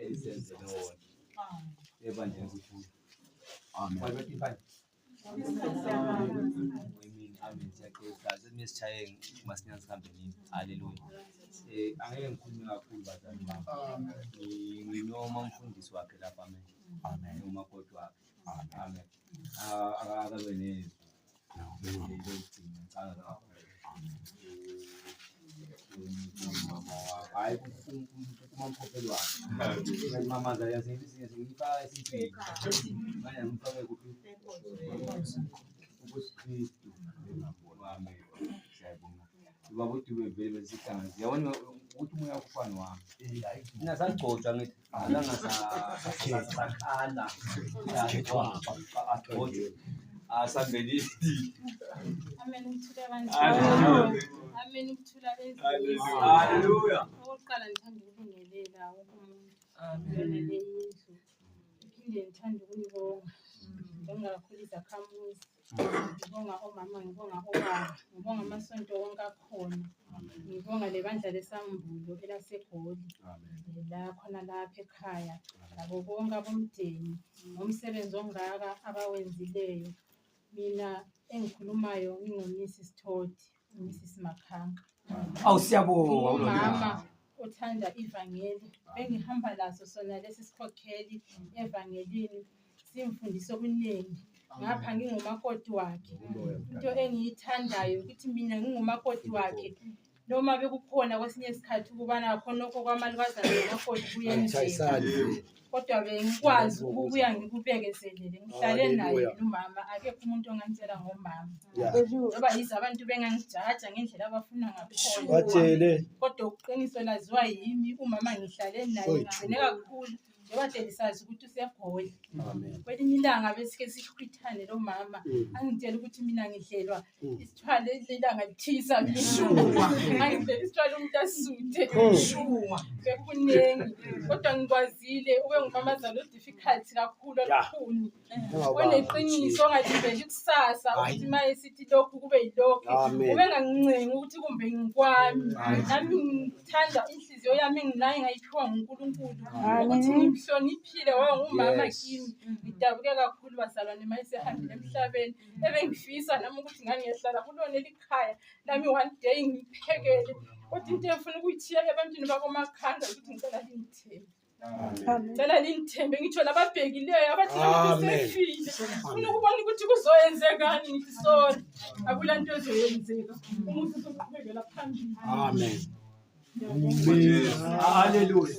elisenzele wona ebandleni kuphela. Amen. Amen. Siyaqeda senisishaye masinyane sihambe nini. Haleluya. Angeke ngikhulume kakhulu bazali bami. Nginoma umfundisi wakhe lapha amen. Amen. Umakoti wakhe. Amen. Akabe nezwi. Hayi kumamkhopheli wakhe. Mama zayazithi ngifaka isiphi. Manje ngifake kuphi? UbuKristu. Amen. Siyabonga. Ubaba uDube vele besihlanganisa. Yabona ukuthi umoya kufana wami. Mina sagcotshwa ngithi alangasakhala. Agcotshwe. Asambelisti. Amen. Ukuthula kanjalo. Amen. Ukuthula bezizwe. Haleluya. Okokuqala ngithanda ukubingelela wonke umuntu. Amen. Leyizwe. Iphinde ngithanda ukunibonga. Ngibonga kakhulu izakhamuzi. Ngibonga omama, ngibonga obaba, ngibonga amasonto wonke akhona. Ngibonga lebandla lesambulo elaseGoli. La khona lapha ekhaya. Labo bonke abomdeni ngomsebenzi ongaka abawenzileyo. Mina engikhulumayo ngingomrs Thodi, uMrs Makhanga. Awusiyabonga Mama uthanda ivangeli. Bengihamba laso sona lesi sikhokheli evangelini simfundisa okuningi. Ngapha ngingumakoti wakhe. Into engiyithandayo ukuthi mina ngingumakoti wakhe. Noma bekukhona kwesinye isikhathi ukubana khona okwamalukazana nomakoti kuyenzeka. Kodwa bengikwazi ukubuya ngikubekezelele. Ngihlale naye umama, akekho umuntu ongangitshela ngomama. Ngoba yize abantu bengangijaja ngendlela abafuna ngakhona. Kodwa uqiniso laziwa yimi umama ngihlale naye ngigcine kakhulu. Njengoba lisazi ukuthi useGoli. Kwelinye ilanga besike sikhwithane lo mama angitshela ukuthi mina ngidlelwa isithwalo ilanga lithisa bishuwa. Angidlela isithwalo umuntu asuthe bishuwa. Bekunengi kodwa ngikwazile ube ngumamazana odifficult kakhulu olukhuni. Oneqiniso ongaliveli kusasa ukuthi maye sithi lokhu kube yilokho. Ube ngangincenga ukuthi kumbe ngikwami. Nami ngithanda inhliziyo yami enginayo ngayiphiwa nguNkulunkulu ukuthi hloniphile wangumama kimi. Ngidabuke kakhulu bazalwane mayesehambile emhlabeni. Ebengifisa nami ukuthi ngangiyehlala kulona elikhaya nami one day ngiphekele. Kodwa into efuna ukuyithiya ebantwini bakoMakhanda ukuthi ngicela lingithembe. Ngicela lingithembe ngitsho lababhekileyo abathi ngisefile. Ufuna ukubona ukuthi kuzoyenzekani ngithi sorry. Akulanto ezoyenzeka. Umuntu uzoqhubekela phambili. Amen. Hallelujah.